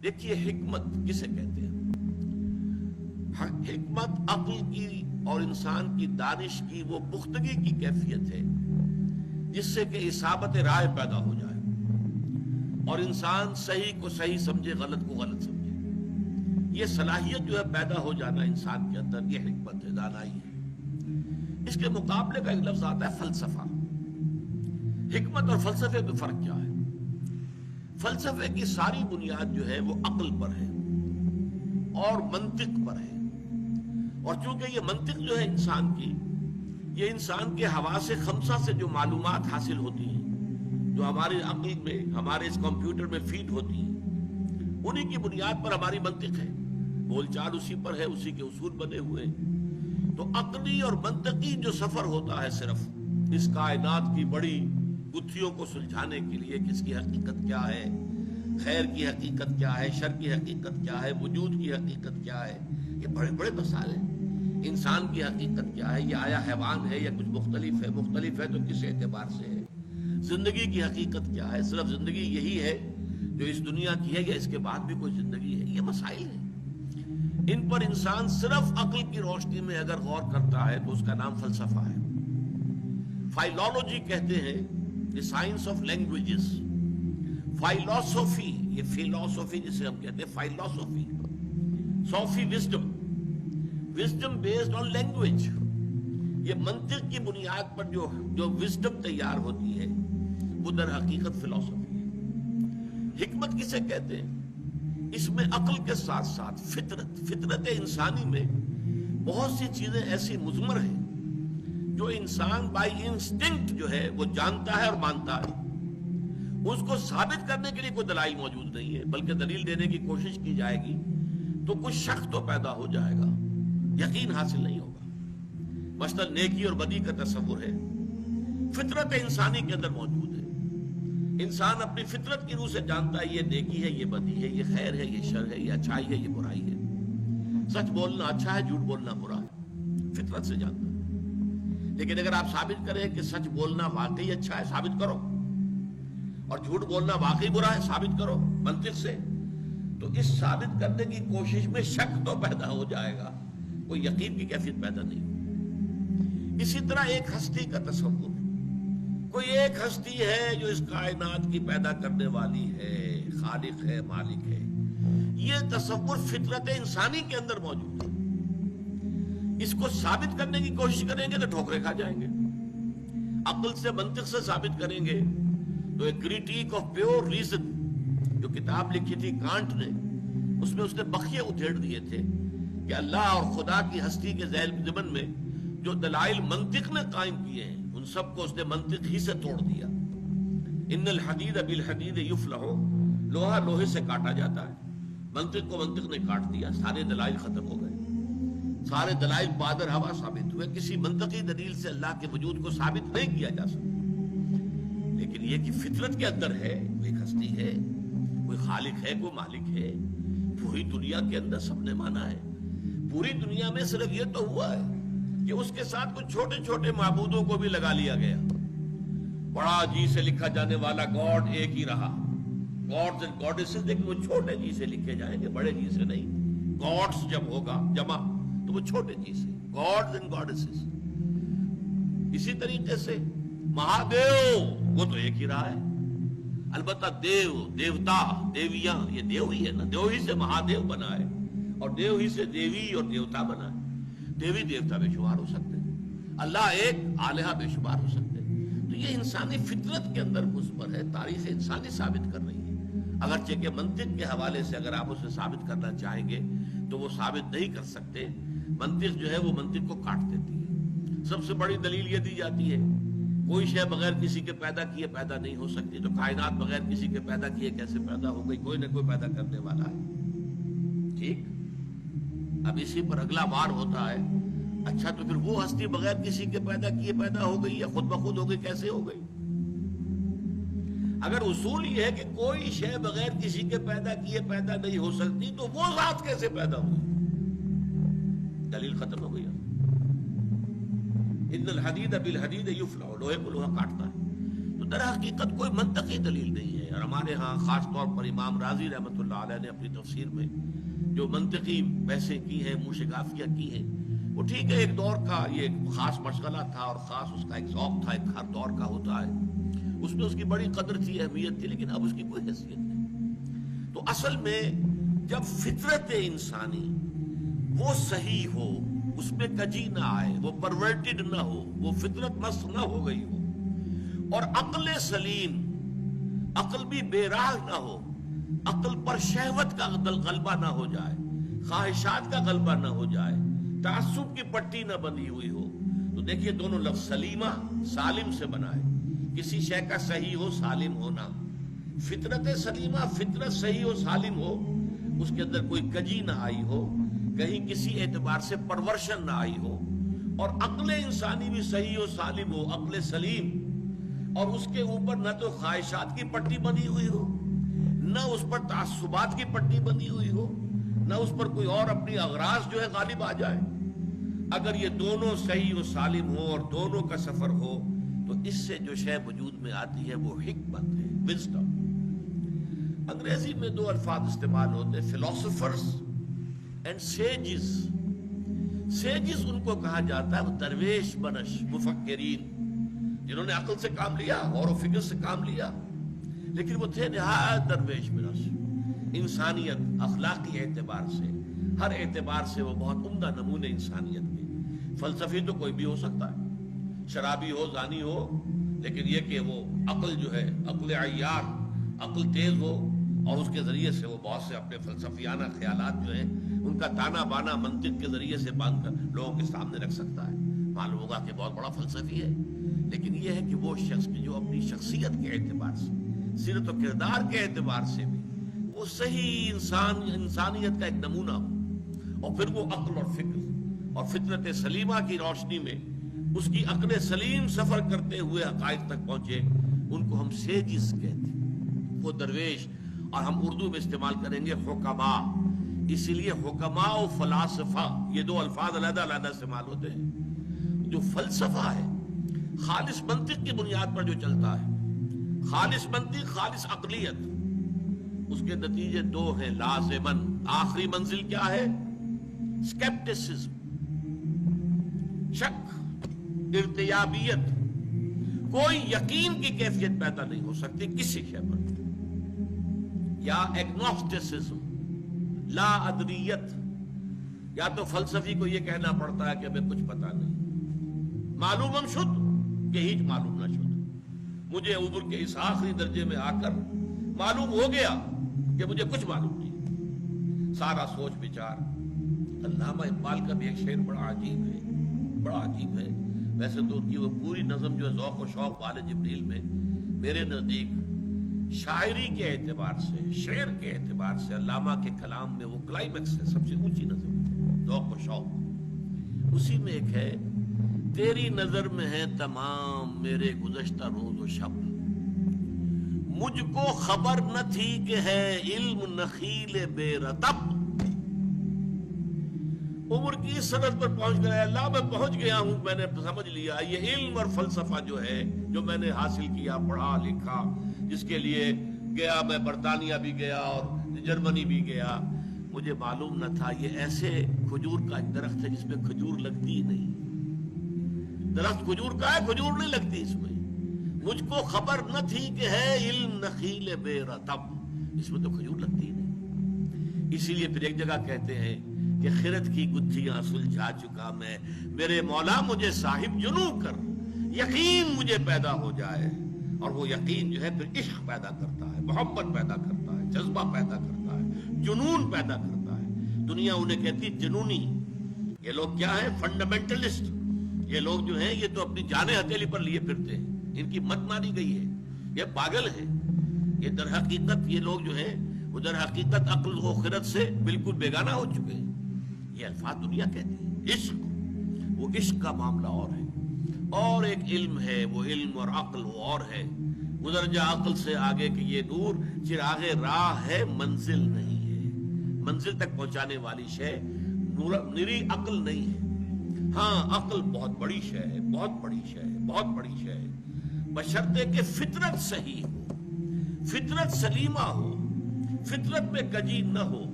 دیکھیے حکمت کسے کہتے ہیں؟ حکمت عقل کی اور انسان کی دانش کی وہ پختگی کی کیفیت ہے جس سے کہ اصابت رائے پیدا ہو جائے اور انسان صحیح کو صحیح سمجھے، غلط کو غلط سمجھے۔ یہ صلاحیت جو ہے پیدا ہو جانا انسان کے اندر، یہ حکمت ہے، دانائی ہے۔ اس کے مقابلے کا ایک لفظ آتا ہے فلسفہ۔ حکمت اور فلسفے میں فرق کیا ہے؟ فلسفے کی ساری بنیاد جو ہے وہ عقل پر ہے اور منطق پر ہے، اور چونکہ یہ منطق جو ہے انسان کی، یہ انسان کے حواس خمسہ سے جو معلومات حاصل ہوتی ہیں، جو ہماری عقل میں، ہمارے اس کمپیوٹر میں فیڈ ہوتی ہیں، انہی کی بنیاد پر ہماری منطق ہے، بول چال اسی پر ہے، اسی کے اصول بنے ہوئے ہیں۔ تو عقلی اور منطقی جو سفر ہوتا ہے صرف اس کائنات کی بڑی گتھیوں کو سلجھانے کے لیے، کس کی حقیقت کیا ہے، خیر کی حقیقت کیا ہے، شر کی حقیقت کیا ہے، وجود کی حقیقت کیا ہے، یہ بڑے بڑے مسائل ہیں۔ انسان کی حقیقت کیا ہے، یہ آیا حیوان ہے یا کچھ مختلف ہے، مختلف ہے تو کس اعتبار سے ہے، زندگی کی حقیقت کیا ہے، صرف زندگی یہی ہے جو اس دنیا کی ہے یا اس کے بعد بھی کوئی زندگی ہے، یہ مسائل ہیں۔ ان پر انسان صرف عقل کی روشنی میں اگر غور کرتا ہے تو اس کا نام فلسفہ ہے۔ فائلولوجی کہتے ہیں the science of languages، فائلوسفی، یہ فلسفی جسے ہم کہتے ہیں، فائلوسفی، صوفی وزڈم بیسڈ آن لینگویج، یہ منطق کی بنیاد پر جو وزڈم تیار ہوتی ہے وہ در حقیقت فلسفی ہے۔ حکمت کسے کہتے ہیں؟ اس میں عقل کے ساتھ ساتھ فطرت انسانی میں بہت سی چیزیں ایسی مضمر ہیں جو انسان بائی انسٹنکٹ جو ہے وہ جانتا ہے اور مانتا ہے۔ اس کو ثابت کرنے کے لیے کوئی دلائل موجود نہیں ہے، بلکہ دلیل دینے کی کوشش کی جائے گی تو کچھ شک تو پیدا ہو جائے گا، یقین حاصل نہیں ہوگا۔ مثلا نیکی اور بدی کا تصور ہے، فطرت انسانی کے اندر موجود ہے۔ انسان اپنی فطرت کی روح سے جانتا ہے یہ نیکی ہے، یہ بدی ہے، یہ خیر ہے، یہ شر ہے، یہ اچھائی ہے، یہ برائی ہے۔ سچ بولنا اچھا ہے، جھوٹ بولنا برا ہے، فطرت سے جانتا ہے۔ لیکن اگر آپ ثابت کریں کہ سچ بولنا واقعی اچھا ہے، ثابت کرو، اور جھوٹ بولنا واقعی برا ہے، ثابت کرو منطق سے، تو اس ثابت کرنے کی کوشش میں شک تو پیدا ہو جائے گا، کوئی یقین کی کیفیت پیدا نہیں ہوگی۔ اسی طرح ایک ہستی کا تصور، کوئی ایک ہستی ہے جو اس کائنات کی پیدا کرنے والی ہے، خالق ہے، مالک ہے، یہ تصور فطرت انسانی کے اندر موجود ہے۔ اس کو ثابت کرنے کی کوشش کریں گے تو ٹھوکریں کھا جائیں گے، عقل سے منطق سے ثابت کریں گے تو ایک کریٹیک آف پیور ریزن جو کتاب لکھی تھی کانٹ نے، اس میں اس نے بخیے ادھیڑ دیے تھے کہ اللہ اور خدا کی ہستی کے ضمن میں جو دلائل منطق نے قائم کیے ہیں ان سب کو اس نے منطق ہی سے توڑ دیا۔ ان الحدید بالحدید یفلح، لوہا لوہے سے کاٹا جاتا ہے، منطق کو منطق نے کاٹ دیا، سارے دلائل ختم ہو گئے، سارے دلائل بادر ہوا ثابت ہوئے، کسی منطقی دلیل سے اللہ کے وجود کو ثابت نہیں کیا جا سکتا۔ لیکن یہ کہ فطرت کے اندر ہے، کوئی ہستی ہے، کوئی خالق ہے، کوئی مالک ہے، پوری دنیا کے اندر سب نے مانا ہے۔ پوری دنیا میں صرف یہ تو ہوا ہے کہ اس کے ساتھ کچھ چھوٹے چھوٹے معبودوں کو بھی لگا لیا گیا، بڑا جی سے لکھا جانے والا گاڈ ایک ہی رہا، گاڈز اینڈ گاڈیسز، لیکن وہ چھوٹے جی سے لکھے جائیں گے، بڑے جی سے نہیں۔ گاڈز جب ہوگا جمع تو وہ چھوٹے جی سے، گاڈز اینڈ گاڈیسز۔ اسی طریقے سے مہادیو وہ تو ایک ہی رہا ہے، البتہ دیو، دیوتا، دیویاں، یہ دیو ہی ہے نا، دیو ہی سے مہادیو بنا ہے، اور دیو ہی سے دیوی اور دیوتا بنا ہے۔ دیوی دیوتا بے شمار ہو سکتے ہیں، اللہ ایک، آلہہ بے شمار ہو سکتے ہیں۔ تو یہ انسانی فطرت کے اندر مضمر ہے، تاریخ انسانی ثابت کر رہی ہے، اگرچہ کہ منطق کے حوالے سے اگر آپ اسے ثابت کرنا چاہیں گے تو وہ ثابت نہیں کر سکتے۔ منطق جو ہے وہ منطق کو کاٹ دیتی ہے۔ سب سے بڑی دلیل یہ دی جاتی ہے کوئی شے بغیر کسی کے پیدا کیے پیدا نہیں ہو سکتی، تو کائنات بغیر کسی کے پیدا کیے کیسے پیدا ہو گئی؟ کوئی نہ کوئی پیدا کرنے والا ہے، ٹھیک؟ اب اسی پر اگلا وار ہوتا ہے، اچھا تو پھر وہ ہستی بغیر کسی کے پیدا کیے پیدا ہو گئی یا خود بخود ہو گئی؟ کیسے ہو گئی؟ اگر اصول یہ ہے کہ کوئی شے بغیر کسی کے پیدا کیے پیدا نہیں ہو سکتی تو وہ ذات کیسے پیدا ہوئی؟ دلیل ختم ہو گئی۔ ان الحدید بالحدید یفلح، لوہے کو لوہا کاٹتا ہے۔ تو در حقیقت کوئی منطقی دلیل نہیں ہے. اور ہمارے ہاں خاص طور پر امام رازی رحمۃ اللہ علیہ نے اپنی تفسیر میں جو منطقی بحثیں کی ہیں، موشگافیہ کی ہیں، وہ ٹھیک ہے، ایک دور کا یہ ایک خاص مشغلہ تھا اور خاص اس کا ایک ذوق تھا، ایک ہر دور کا ہوتا ہے، اس میں اس کی بڑی قدر تھی، اہمیت تھی، لیکن اب اس کی کوئی حیثیت نہیں. تو اصل میں جب فطرت انسانی وہ صحیح ہو، اس میں کجی نہ آئے، وہ پرورٹڈ نہ ہو، وہ فطرت مست نہ ہو گئی ہو، اور عقل سلیم، عقل بھی بے راہ نہ ہو، عقل پر شہوت کا غلبہ نہ ہو جائے، خواہشات کا غلبہ نہ ہو جائے، تعصب کی پٹی نہ بندھی ہوئی ہو، تو دیکھیے دونوں لفظ سلیمہ سالم سے بنا ہے. کسی شے کا صحیح ہو، سالم ہونا، فطرت سلیمہ، فطرت صحیح ہو، سالم ہو، اس کے اندر کوئی کجی نہ آئی ہو، کہیں کسی اعتبار سے پرورشن نہ آئی ہو، اور عقل انسانی بھی صحیح ہو، سالم ہو، عقل سلیم، اور اس کے اوپر نہ تو خواہشات کی پٹی بندھی ہوئی ہو، نہ اس پر تعصبات کی پٹی بندھی ہوئی ہو، نہ اس پر کوئی اور اپنی اغراض جو ہے غالب آ جائے. اگر یہ دونوں صحیح و سالم ہو اور دونوں کا سفر ہو تو اس سے جو شے وجود میں آتی ہے وہ حکمت ہے، وزڈم. انگریزی میں دو الفاظ استعمال ہوتے ہیں، فلاسفرز اینڈ سیجز. سیجز ان کو کہا جاتا ہے وہ درویش بنش مفکرین، جنہوں نے عقل سے کام لیا، غور و فکر سے کام لیا، لیکن وہ تھے نہایت درویش بنش. انسانیت، اخلاقی اعتبار سے، ہر اعتبار سے وہ بہت عمدہ نمونے انسانیت کے. فلسفی تو کوئی بھی ہو سکتا ہے، شرابی ہو، زانی ہو، لیکن یہ کہ وہ عقل جو ہے، عقل عیار، عقل تیز ہو، اور اس کے ذریعے سے وہ بہت سے اپنے فلسفیانہ خیالات جو ہیں ان کا تانا بانا منطق کے ذریعے سے باندھ کر لوگوں کے سامنے رکھ سکتا ہے. معلوم ہوگا کہ بہت بڑا فلسفی ہے، لیکن یہ ہے کہ وہ شخص جو اپنی شخصیت کے اعتبار سے، سیرت و کردار کے اعتبار سے بھی وہ صحیح انسانیت کا ایک نمونہ ہو، اور پھر وہ عقل اور فکر اور فطرت سلیمہ کی روشنی میں اس کی عقل سلیم سفر کرتے ہوئے حقائق تک پہنچے، ان کو ہم سیجز کہتے ہیں، وہ درویش. اور ہم اردو میں استعمال کریں گے حکماء. اسی لیے حکماء و فلاسفہ یہ دو الفاظ علیحدہ علیحدہ استعمال ہوتے ہیں. جو فلسفہ ہے خالص منطق کی بنیاد پر جو چلتا ہے، خالص منطق، خالص عقلیت، اس کے نتیجے دو ہیں لازماً. آخری منزل کیا ہے؟ اسکیپٹسزم، شک، ارتیابیت. کوئی یقین کی کیفیت پیدا نہیں ہو سکتی کسی شے پر. یا ایگنوسٹسزم، لا ادریت. یا تو فلسفی کو یہ کہنا پڑتا ہے کہ ہمیں کچھ پتا نہیں، معلوم ہم شد کہ ہیچ معلوم نہ شد. مجھے عمر کے اس آخری درجے میں آ کر معلوم ہو گیا کہ مجھے کچھ معلوم نہیں. سارا سوچ بچار. علامہ اقبال کا بھی ایک شعر بڑا عجیب ہے، بڑا عجیب ہے. ویسے تو ان کی وہ پوری نظم جو ہے ذوق و شوق والے جبریل میں، میرے نزدیک شاعری کے اعتبار سے، شعر کے اعتبار سے علامہ کے کلام میں وہ کلائمیکس ہے، سب سے اونچی نظم ہے، ذوق و شوق. اسی میں ایک ہے، تیری نظر میں ہے تمام میرے گزشتہ روز و شب، مجھ کو خبر نہ تھی کہ ہے علم نخیل بے رطب. عمر کی سرحد پر پہنچ گیا، اللہ میں پہنچ گیا ہوں، میں نے سمجھ لیا یہ علم اور فلسفہ جو ہے، جو میں نے حاصل کیا، پڑھا لکھا، جس کے لیے گیا، میں برطانیہ بھی گیا اور جرمنی بھی گیا، مجھے معلوم نہ تھا یہ ایسے کھجور کا ایک درخت ہے جس میں کھجور لگتی ہی نہیں. درخت کھجور کا ہے، کھجور نہیں لگتی اس میں. مجھ کو خبر نہ تھی کہ ہے علم نخیل بے رطب، اس میں تو کھجور لگتی ہی نہیں. اسی لیے پھر ایک جگہ کہتے ہیں کہ خرد کی گتھیاں سلجھا چکا میں، میرے مولا مجھے صاحب جنوں کر، یقین مجھے پیدا ہو جائے. اور وہ یقین جو ہے پھر عشق پیدا کرتا ہے، محبت پیدا کرتا ہے، جذبہ پیدا کرتا ہے، جنون پیدا کرتا ہے. دنیا انہیں کہتی جنونی. یہ لوگ کیا ہیں؟ فنڈامنٹلسٹ. یہ لوگ جو ہیں یہ تو اپنی جانیں ہتھیلی پر لیے پھرتے ہیں، ان کی مت ماری گئی ہے، یہ پاگل ہے. یہ در حقیقت یہ لوگ جو ہیں وہ در حقیقت عقل و خرد سے بالکل بیگانہ ہو چکے ہیں. یہ الفاظ دنیا کہتی ہے. عشق، وہ عشق کا معاملہ اور ہے، اور ایک علم ہے، وہ علم اور عقل وہ اور ہے. گزر جا عقل سے آگے کہ یہ دور چراغ راہ ہے، منزل نہیں ہے. منزل تک پہنچانے والی شے نری عقل نہیں ہے. ہاں عقل بہت بڑی شے ہے، بہت بڑی شے ہے، بہت بڑی شے ہے. بشرطے کہ فطرت صحیح ہو، فطرت سلیمہ ہو، فطرت میں کجی نہ ہو،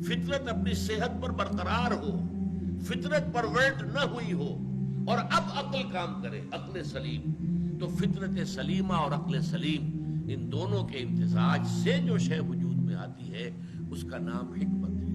فطرت اپنی صحت پر برقرار ہو، فطرت پرورٹ نہ ہوئی ہو، اور اب عقل کام کرے، عقل سلیم. تو فطرت سلیمہ اور عقل سلیم، ان دونوں کے امتزاج سے جو شے وجود میں آتی ہے اس کا نام حکمت ہے.